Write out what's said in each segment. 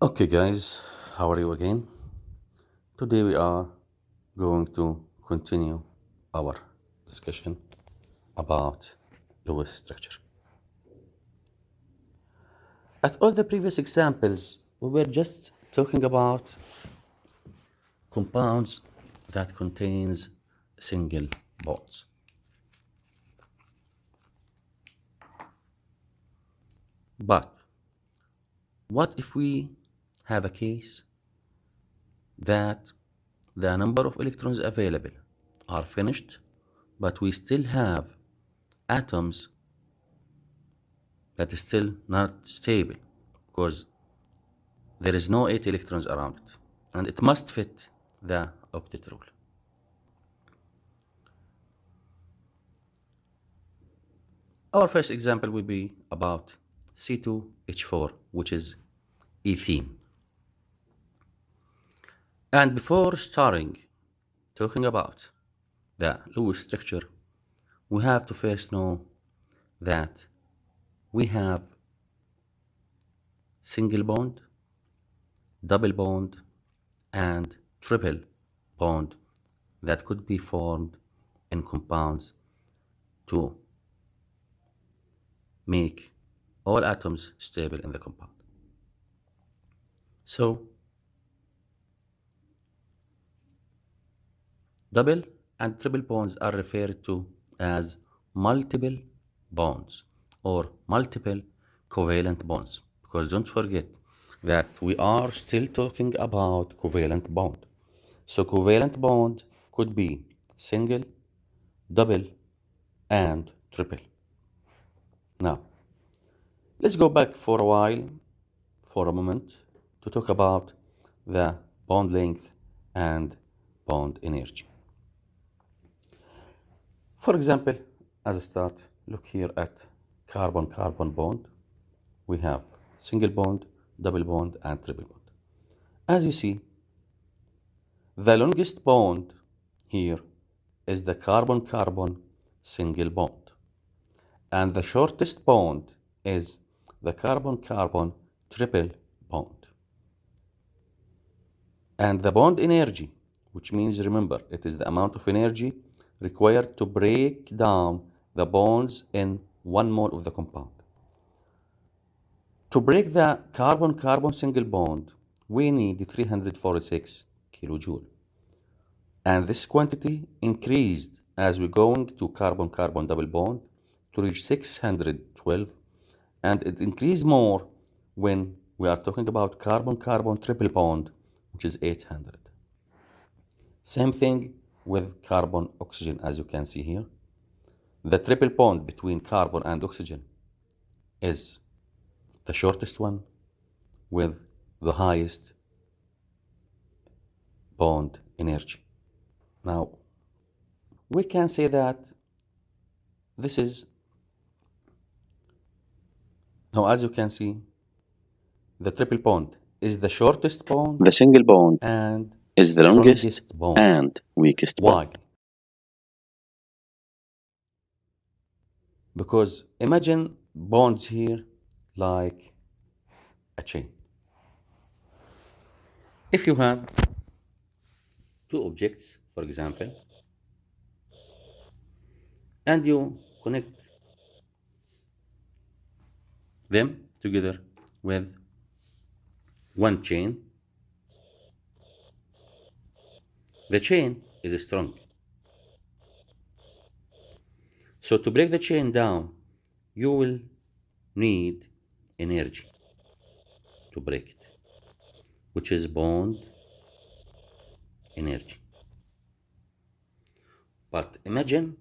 Okay, guys, how are you again? Today we are going to continue our discussion about Lewis structure. At all the previous examples, we were just talking about compounds that contains single bonds. But what if we have a case that the number of electrons available are finished, but we still have atoms that is still not stable because there is no 8 electrons around it and it must fit the octet rule. Our first example will be about C2H4, which is ethene. And before starting talking about the Lewis structure, we have to first know that we have single bond, double bond, and triple bond that could be formed in compounds to make all atoms stable in the compound. So, double and triple bonds are referred to as multiple bonds or multiple covalent bonds, because don't forget that we are still talking about covalent bond. So covalent bond could be single, double, and triple. Now, let's go back for a while, for a moment, to talk about the bond length and bond energy. For example, as a start, look here at carbon-carbon bond. We have single bond, double bond, and triple bond. As you see, the longest bond here is the carbon-carbon single bond. And the shortest bond is the carbon-carbon triple bond. And the bond energy, which means, remember, it is the amount of energy required to break down the bonds in 1 mole of the compound. To break the carbon-carbon single bond, we need 346 kilojoule. And this quantity increased as we're going to carbon-carbon double bond to reach 612, and it increased more when we are talking about carbon-carbon triple bond, which is 800. Same thing with carbon-oxygen, as you can see here. The triple bond between carbon and oxygen is the shortest one with the highest bond energy. Now, we can say that this is, now as you can see, the triple bond is the shortest bond. The single bond and is the longest bond. and weakest Why? bond. Because imagine bonds here like a chain. If you have two objects, for example, and you connect them together with one chain, the chain is strong. So to break the chain down, you will need energy to break it, which is bond energy. But imagine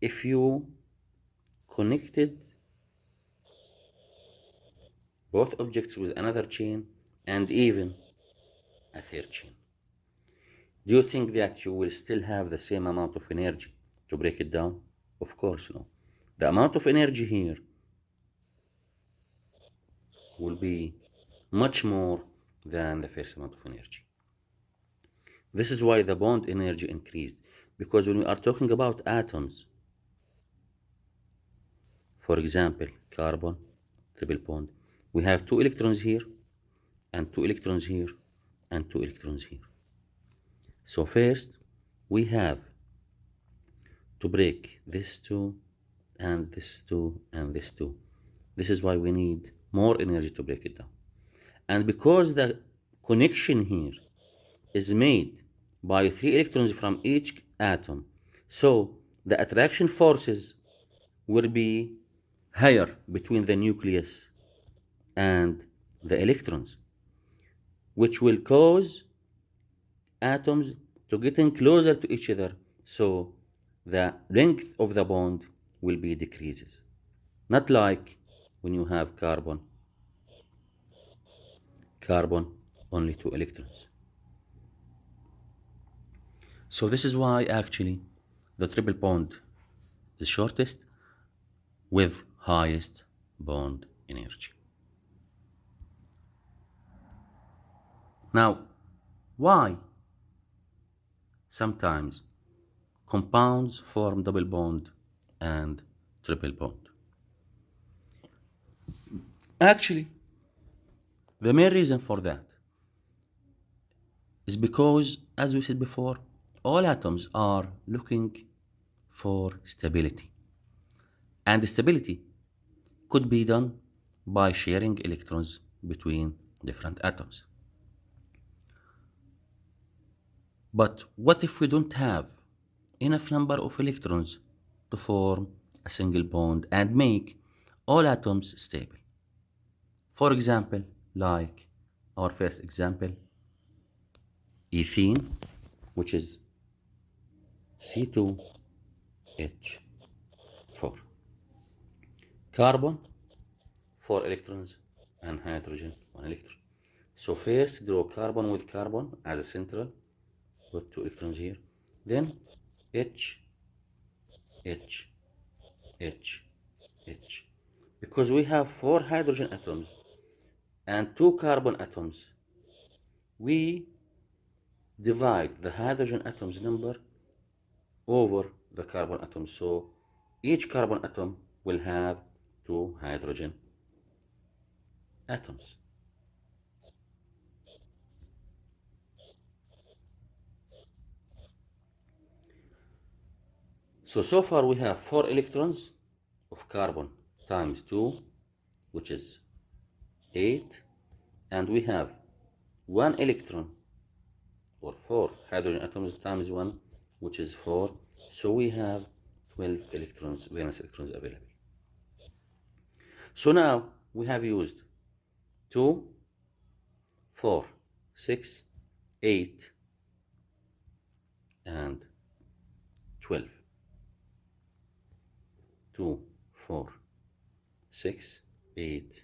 if you connected both objects with another chain and even a third chain. Do you think that you will still have the same amount of energy to break it down? Of course no. The amount of energy here will be much more than the first amount of energy. This is why the bond energy increased, because when we are talking about atoms, for example, carbon, triple bond, we have 2 electrons here and 2 electrons here, and 2 electrons here. So first, we have to break this 2, and this 2, and this 2. This is why we need more energy to break it down. And because the connection here is made by 3 electrons from each atom, so the attraction forces will be higher between the nucleus and the electrons, which will cause atoms to getting closer to each other, so the length of the bond will be decreases. Not like when you have carbon only 2 electrons. So this is why actually the triple bond is shortest with highest bond energy. Now, why sometimes compounds form double bond and triple bond? Actually, the main reason for that is because, as we said before, all atoms are looking for stability. And stability could be done by sharing electrons between different atoms. But what if we don't have enough number of electrons to form a single bond and make all atoms stable? For example, like our first example, ethene, which is C2H4. Carbon, 4 electrons, and hydrogen, 1 electron. So first draw carbon with carbon as a central, put 2 electrons here. Then H, H, H, H. Because we have 4 hydrogen atoms and 2 carbon atoms, we divide the hydrogen atoms number over the carbon atoms. So each carbon atom will have 2 hydrogen atoms. So far we have 4 electrons of carbon times 2, which is 8, and we have 1 electron or 4 hydrogen atoms times 1, which is 4. So we have 12 electrons, valence electrons available. So now we have used 2, 4, 6, 8, and 12. 2, 4, 6, 8,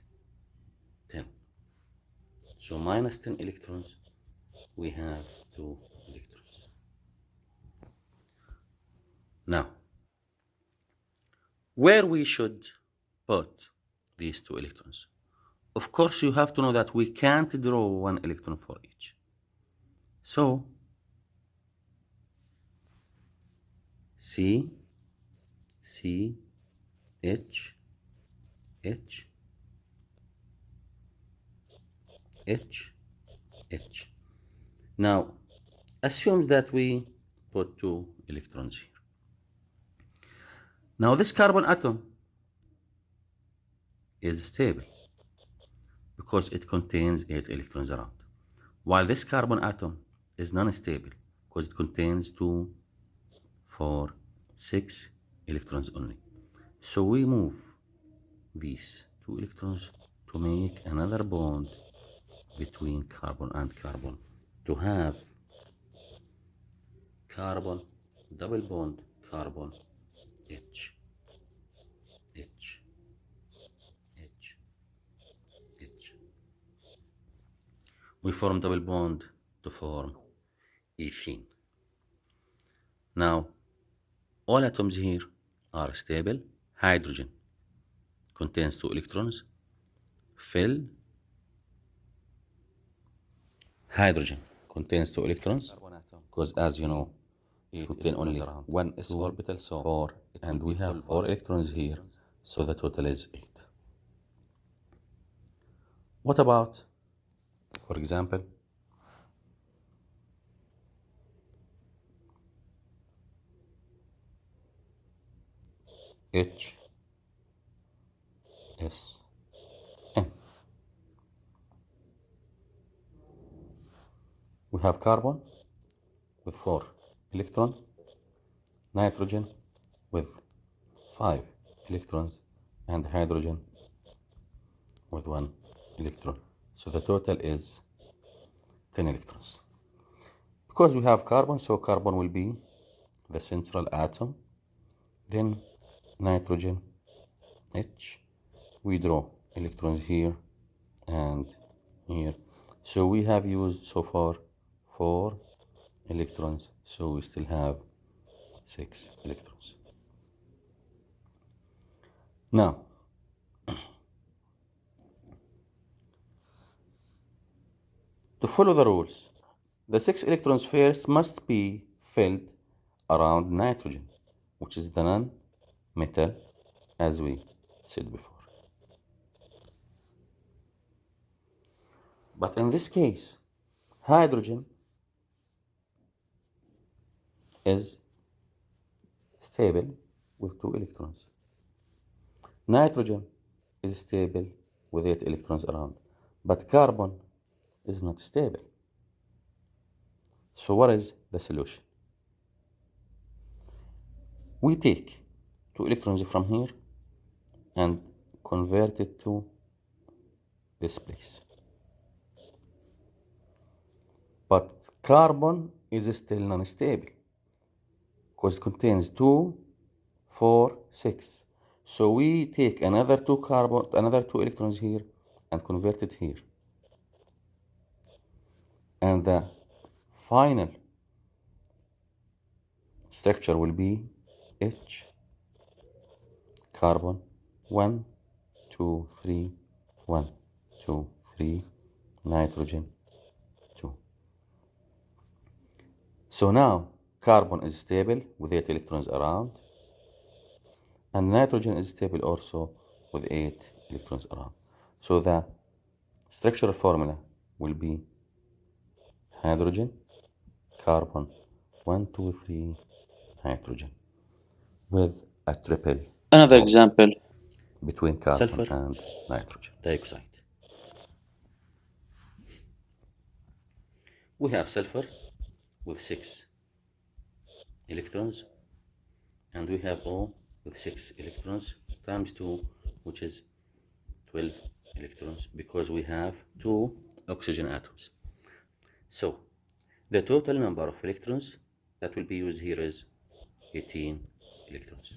10. So minus 10 electrons, we have 2 electrons. Now, where we should put these 2 electrons? Of course, you have to know that we can't draw 1 electron for each. So, C, C, H, H, H, H. Now, assume that we put 2 electrons here. Now, this carbon atom is stable because it contains 8 electrons around, while this carbon atom is non-stable because it contains 2, 4, 6 electrons only. So we move these 2 electrons to make another bond between carbon and carbon to have carbon double bond carbon H, H, H, H. We form double bond to form ethene. Now, all atoms here are stable. Hydrogen contains 2 electrons. Fill. Hydrogen contains 2 electrons because, as you know, it contains only 1 s orbital, so 4, and we have 4 electrons here, so the total is 8. What about For example, H, S, N. We have carbon with 4 electrons, nitrogen with 5 electrons, and hydrogen with 1 electron. So the total is 10 electrons. Because we have carbon, so carbon will be the central atom, then nitrogen, H. We draw electrons here and here. So we have used so far 4 electrons, so we still have 6 electrons. Now, to follow the rules, the 6 electrons first must be filled around nitrogen, which is the non-metal, as we said before. But in this case, hydrogen is stable with 2 electrons. Nitrogen is stable with 8 electrons around, but carbon is not stable. So what is the solution? We take 2 electrons from here and convert it to this place. But carbon is still non-stable because it contains 2, 4, 6. So we take another 2 electrons here and convert it here. And the final structure will be H, carbon, 1, 2, 3, 1, 2, 3, nitrogen, 2. So now carbon is stable with 8 electrons around, and nitrogen is stable also with 8 electrons around. So the structural formula will be hydrogen, carbon, 1, 2, 3, nitrogen, with a triple Another bond example, between carbon sulfur and nitrogen. dioxide. We have sulfur with 6 electrons, and we have O with 6 electrons times 2, which is 12 electrons, because we have 2 oxygen atoms. So the total number of electrons that will be used here is 18 electrons.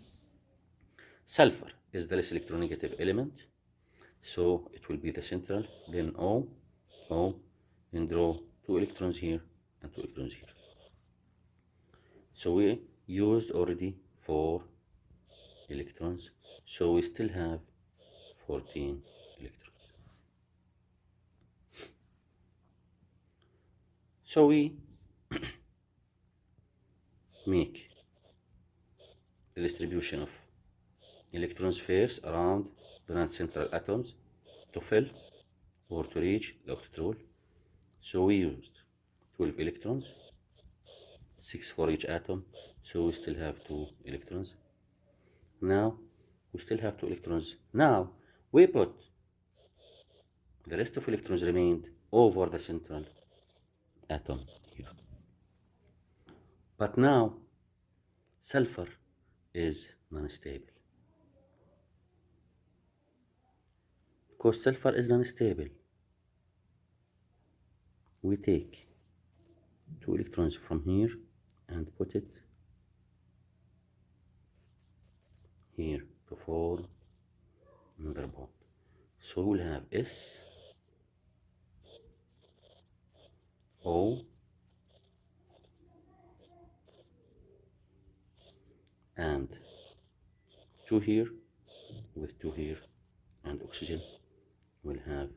Sulfur is the less electronegative element, so it will be the central, then O, then draw 2 electrons here and 2 electrons here. So we used already 4 electrons, so we still have 14 electrons. So we make the distribution of electrons first around the non-central atoms to fill or to reach the octet rule. So we used 12 electrons, 6 for each atom, so we still have 2 electrons. Now we still have 2 electrons. Now we put the rest of electrons remained over the central atom here. But now sulfur is non-stable. Because sulfur is non-stable, we take 2 electrons from here and put it here to form another bond. So we'll have S, O, and 2 here with 2 here, and oxygen will have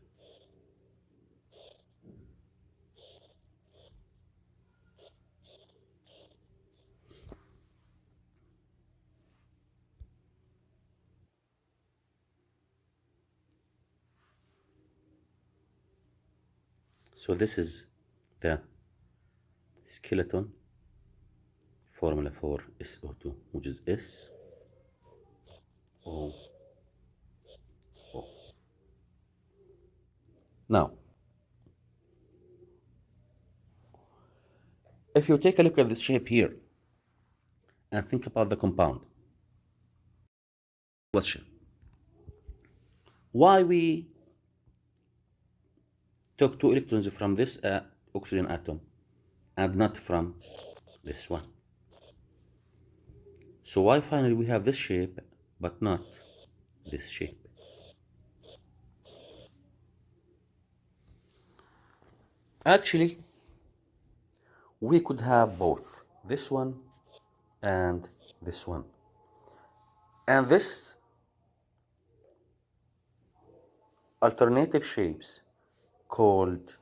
So this is the skeleton formula for SO2, which is SO. Now, if you take a look at this shape here and think about the compound, question: why we took 2 electrons from this oxygen atom and not from this one? So why finally we have this shape but not this shape? Actually, we could have both this one and this one. And this alternative shapes called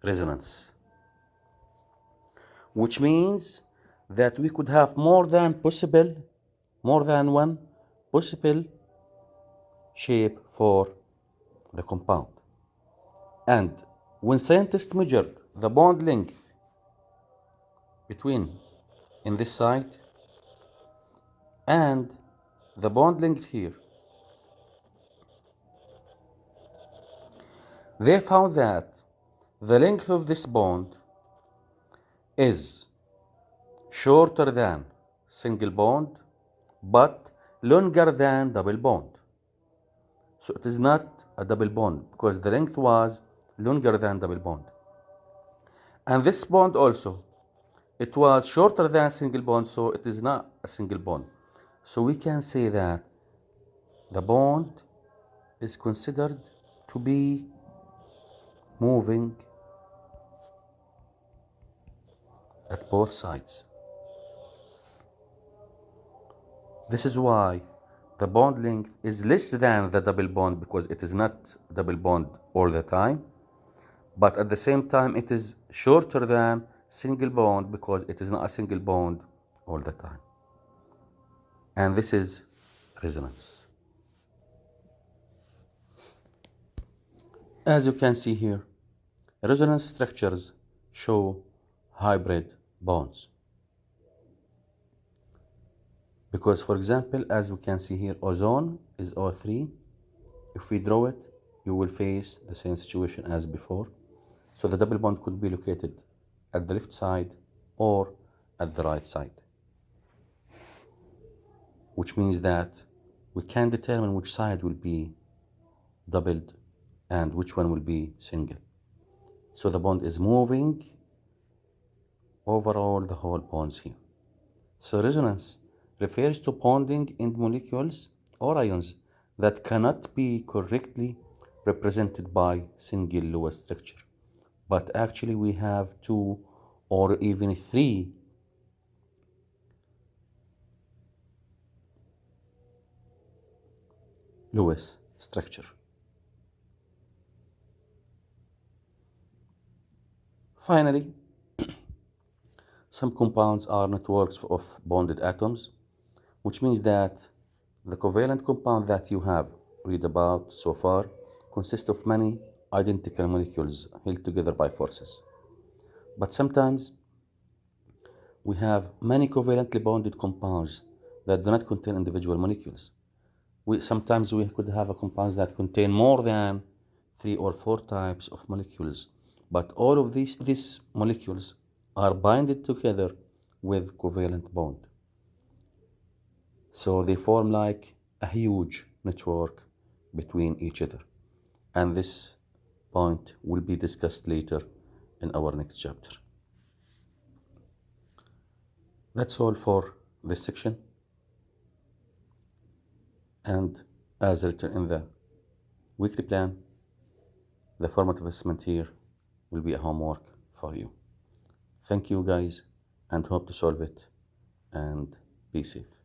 resonance, which means that we could have more than one possible shape for the compound. And when scientists measured the bond length between in this side and the bond length here, they found that the length of this bond is shorter than single bond but longer than double bond. So it is not a double bond because the length was longer than double bond. And this bond also, it was shorter than single bond, so it is not a single bond. So we can say that the bond is considered to be moving at both sides. This is why the bond length is less than the double bond, because it is not double bond all the time, but at the same time it is shorter than single bond because it is not a single bond all the time. And this is resonance. As you can see here, resonance structures show hybrid bonds. Because, for example, as we can see here, ozone is O3. If we draw it, you will face the same situation as before. So the double bond could be located at the left side or at the right side, which means that we can determine which side will be doubled and which one will be single. So the bond is moving overall the whole bonds here. So resonance refers to bonding in molecules or ions that cannot be correctly represented by single Lewis structure. But actually we have 2 or even 3 Lewis structure. Finally, some compounds are networks of bonded atoms, which means that the covalent compound that you have read about so far consists of many identical molecules held together by forces. But sometimes we have many covalently bonded compounds that do not contain individual molecules. Sometimes we could have compounds that contain more than 3 or 4 types of molecules, but all of these molecules are binded together with covalent bond. So they form like a huge network between each other. And this point will be discussed later in our next chapter. That's all for this section. And as written in the weekly plan, the formative assessment here will be a homework for you. Thank you guys, and hope to solve it, and be safe.